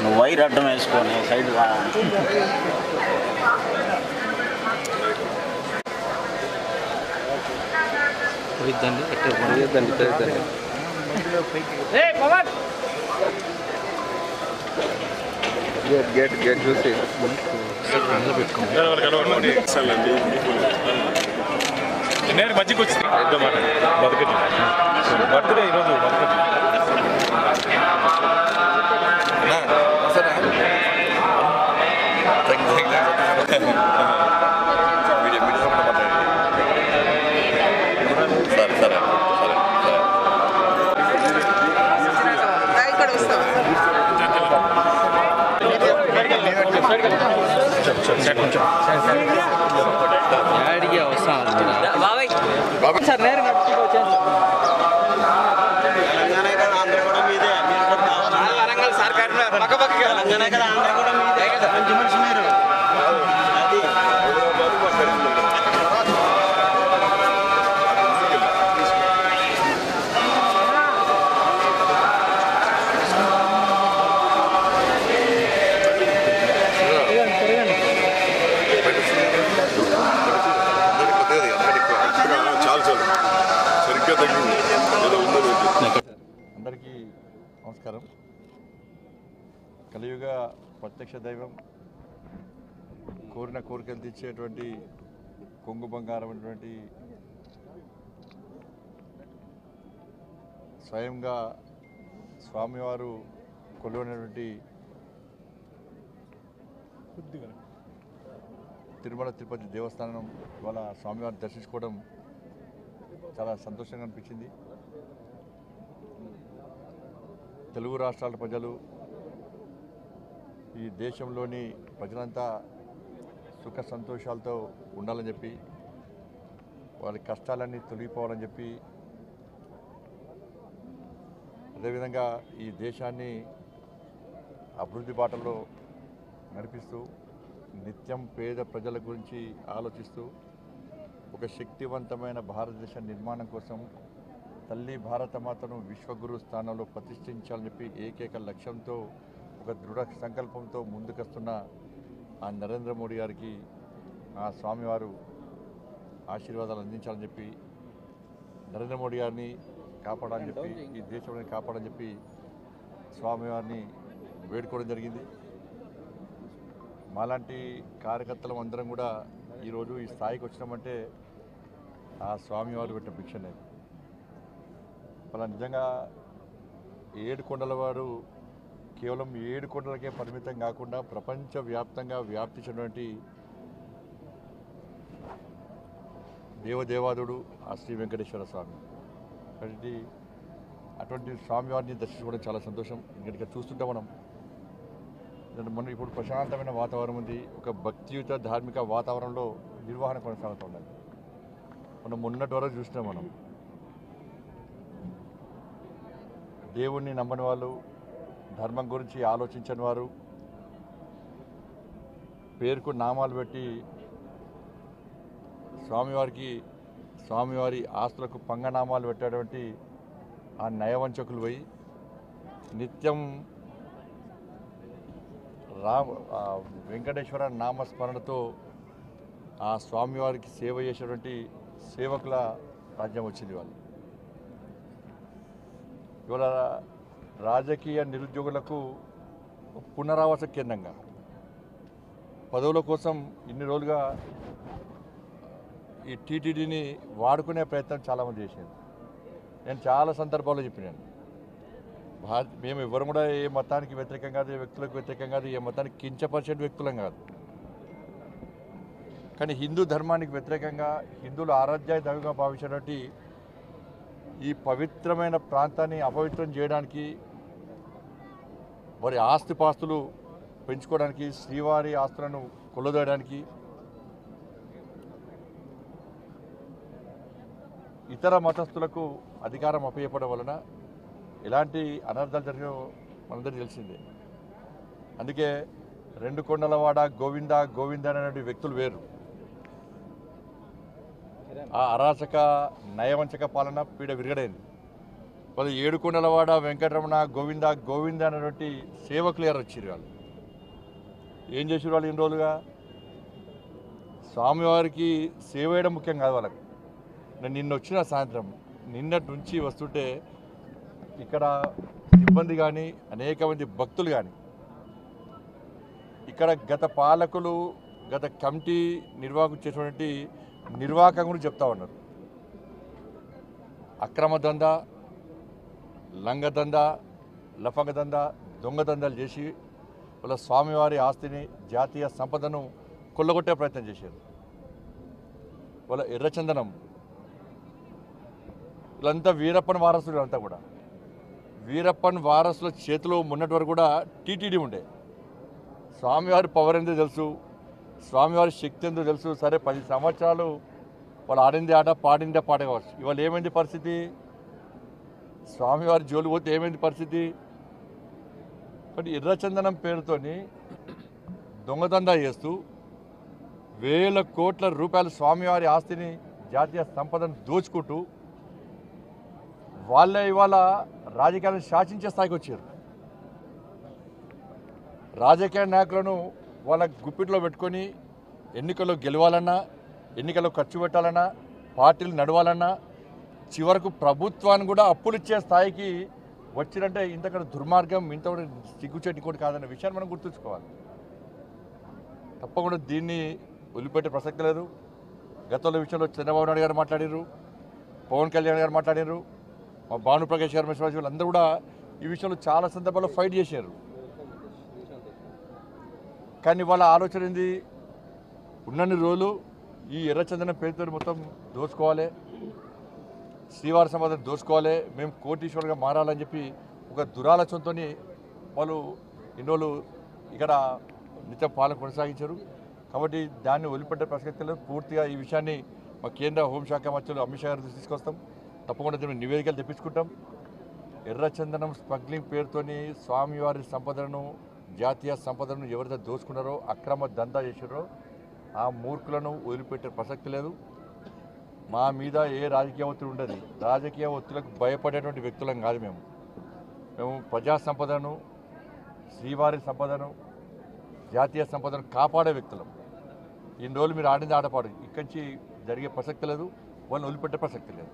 నువ్వు వైర్ అడ్డం వేసుకొని సైడ్ గేట్ చూసి నేను మధ్యకి వచ్చింది పెద్దమాట బతుకటి బర్త్డే ఈరోజు బతుకటి సార్ నేరుగా వచ్చాను వరంగల్ సార్ పక్క పక్క మంచి మనిషి మీరు అందరికీ నమస్కారం. కలియుగ ప్రత్యక్ష దైవం, కోరిన కోరికలు తీర్చేటువంటి కొంగు బంగారం అటువంటి స్వయంగా స్వామివారు కొలువైనటువంటి తిరుమల తిరుపతి దేవస్థానం ఇవాళ స్వామివారిని దర్శించుకోవడం చాలా సంతోషంగా అనిపించింది. తెలుగు రాష్ట్రాల ప్రజలు, ఈ దేశంలోని ప్రజలంతా సుఖ సంతోషాలతో ఉండాలని చెప్పి, వారి కష్టాలన్నీ తొలగిపోవాలని చెప్పి, అదేవిధంగా ఈ దేశాన్ని అభివృద్ధి బాటలో నడిపిస్తూ నిత్యం పేద ప్రజల గురించి ఆలోచిస్తూ ఒక శక్తివంతమైన భారతదేశ నిర్మాణం కోసం తల్లి భారతమాతను విశ్వగురు స్థానంలో ప్రతిష్ఠించాలని చెప్పి ఏకైక లక్ష్యంతో ఒక దృఢ సంకల్పంతో ముందుకొస్తున్న ఆ నరేంద్ర మోడీ గారికి ఆ స్వామివారు ఆశీర్వాదాలు అందించాలని చెప్పి, నరేంద్ర మోడీ గారిని కాపాడాలని చెప్పి, ఈ దేశాన్ని కాపాడాలని చెప్పి స్వామివారిని వేడుకోవడం జరిగింది. మాలాంటి కార్యకర్తలం అందరం కూడా ఈరోజు ఈ స్థాయికి వచ్చినామంటే ఆ స్వామివారు పెట్టిన భిక్షనే. అలా నిజంగా ఏడుకొండల వారు కేవలం 7 కొండలకే పరిమితం కాకుండా ప్రపంచవ్యాప్తంగా వ్యాప్తించినటువంటి దేవదేవాదుడు ఆ శ్రీ వెంకటేశ్వర స్వామి. కాబట్టి అటువంటి స్వామివారిని దర్శించుకోవడం చాలా సంతోషం. ఇక్కడ చూస్తుంటే మనం ఇప్పుడు ప్రశాంతమైన వాతావరణం ఉంది. ఒక భక్తియుత ధార్మిక వాతావరణంలో నిర్వహణ కొనసాగుతూ ఉండాలి. మనం మొన్నటి వరకు చూసినాం. మనం దేవుణ్ణి నమ్మని వాళ్ళు, ధర్మం గురించి ఆలోచించని వారు, పేరుకు నామాలు పెట్టి స్వామివారి ఆస్తులకు పంగనామాలు పెట్టేటువంటి ఆ నయవంచకులు పోయి నిత్యం వెంకటేశ్వర నామస్మరణతో ఆ స్వామివారికి సేవ చేసేటువంటి సేవకుల రాజ్యం వచ్చింది వాళ్ళు. ఇవాళ రాజకీయ నిరుద్యోగులకు పునరావాస కేంద్రంగా పదవుల కోసం ఇన్ని రోజులుగా ఈ టీటీడీని వాడుకునే ప్రయత్నం చాలామంది చేశారు. నేను చాలా సందర్భాల్లో చెప్పినాను, మేము ఎవరు కూడా ఏ మతానికి వ్యతిరేకం కాదు, ఏ వ్యక్తులకు వ్యతిరేకం కాదు, ఏ మతానికి కించపరిచే వ్యక్తులం కాదు. కానీ హిందూ ధర్మానికి వ్యతిరేకంగా, హిందువులు ఆరాధ్య దైవంగా భావించినటువంటి ఈ పవిత్రమైన ప్రాంతాన్ని అపవిత్రం చేయడానికి, వారి ఆస్తిపాస్తులు పెంచుకోవడానికి, శ్రీవారి ఆస్తులను కొల్లదోయడానికి, ఇతర మతస్థులకు అధికారం అప్పచెప్పడం వలన ఎలాంటి అనర్థాలు జరిగినో మనందరికీ తెలిసిందే. అందుకే 2 కొండలవాడ గోవింద గోవింద అనేటువంటి వ్యక్తులు వేరు. ఆ అరాచక నయవంచక పాలన పీడ విరగడైంది. వాళ్ళు ఏడుకొండలవాడ వెంకటరమణ గోవింద గోవింద అనేటువంటి సేవకులు ఎవరు వచ్చారు? వాళ్ళు ఏం చేసారు? వాళ్ళు ఇన్ని రోజులుగా స్వామివారికి సేవ చేయడం ముఖ్యం కాదు వాళ్ళకి. నేను నిన్న వచ్చిన సాయంత్రం నిన్నటి నుంచి వస్తుంటే ఇక్కడ సిబ్బంది కానీ అనేక మంది భక్తులు కానీ ఇక్కడ గత పాలకులు గత కమిటీ నిర్వాహకులు చేసినటువంటి నిర్వాహకం గురించి చెప్తా ఉన్నారు. అక్రమ దందా, లంగ దందా, లఫంగ దందా, దొంగ దందాలు చేసి వాళ్ళ స్వామివారి ఆస్తిని జాతీయ సంపదను కొల్లగొట్టే ప్రయత్నం చేశారు. వాళ్ళ ఎర్రచందనం వీళ్ళంతా వీరప్పన్ వారసులు. అంతా కూడా వీరప్పన్ వారసుల చేతిలో ఉన్నటి వరకు కూడా టీటీడీ ఉండే. స్వామివారి పవర్ ఎంతో తెలుసు, స్వామివారి శక్తి ఎంతో తెలుసు. సరే 10 సంవత్సరాలు వాళ్ళు ఆడిందే ఆట పాడిందే పాట కావచ్చు. ఇవాళ ఏమైంది పరిస్థితి? స్వామివారి జోలు పోతే ఏమైంది పరిస్థితి? బట్ ఎర్రచందనం పేరుతోని దొంగదందా చేస్తూ వేల కోట్ల రూపాయల స్వామివారి ఆస్తిని జాతీయ సంపదను దోచుకుంటూ వాళ్ళే ఇవాళ రాజకీయాలను శాసించే స్థాయికి వచ్చారు. రాజకీయ నాయకులను వాళ్ళ గుప్పిట్లో పెట్టుకొని ఎన్నికల్లో గెలవాలన్నా, ఎన్నికల్లో ఖర్చు పెట్టాలన్నా, పార్టీలు నడవాలన్నా, చివరకు ప్రభుత్వాన్ని కూడా అప్పులు ఇచ్చే స్థాయికి వచ్చినంటే ఇంతకన్నా దుర్మార్గం, ఇంత సిగ్గుచేటి కూడా కాదన్న విషయాన్ని మనం గుర్తుంచుకోవాలి. తప్పకుండా దీన్ని వదిలిపెట్టే ప్రసక్తి లేదు. గతంలో విషయంలో చంద్రబాబు నాయుడు గారు మాట్లాడారు, పవన్ కళ్యాణ్ గారు మాట్లాడారు, మా భానుప్రకాష్ గారు, మిశ్రా వీళ్ళందరూ కూడా ఈ విషయంలో చాలా సందర్భాల్లో ఫైట్ చేశారు. కానీ వాళ్ళ ఆలోచన ఏంది? ఉన్నన్ని రోజులు ఈ ఎర్రచందనం పేరుతో మొత్తం దోచుకోవాలి, శ్రీవారి సంపదను దోచుకోవాలి, మేము కోటీశ్వరుగా మారాలని చెప్పి ఒక దురాలోచనతో వాళ్ళు ఇన్ని రోజులు ఇక్కడ నిత్యం పాలన కొనసాగించారు. కాబట్టి దాన్ని వదిలిపెట్టే ప్రసక్తి లేదు. పూర్తిగా ఈ విషయాన్ని మా కేంద్ర హోంశాఖ మంత్రులు అమిత్ షా గారి దృష్టికి తీసుకొస్తాం. తప్పకుండా దీన్ని నివేదికలు తెప్పించుకుంటాం. ఎర్రచందనం స్మగ్లింగ్ పేరుతోని స్వామివారి సంపదను, జాతీయ సంపదను ఎవరైతే దోచుకున్నారో, అక్రమ దందా చేశారో ఆ మూర్ఖులను వదిలిపెట్టే ప్రసక్తి లేదు. మా మీద ఏ రాజకీయ ఒత్తిడి ఉండదు. రాజకీయ ఒత్తిడికి భయపడేటువంటి వ్యక్తులం కాదు. మేము ప్రజా సంపదను, శ్రీవారి సంపదను, జాతీయ సంపదను కాపాడే వ్యక్తులం. ఇన్ని రోజులు మీరు ఆడింది ఆడపాడు, ఇక్కడి నుంచి జరిగే ప్రసక్తి లేదు, వాళ్ళని వదిలిపెట్టే ప్రసక్తి లేదు.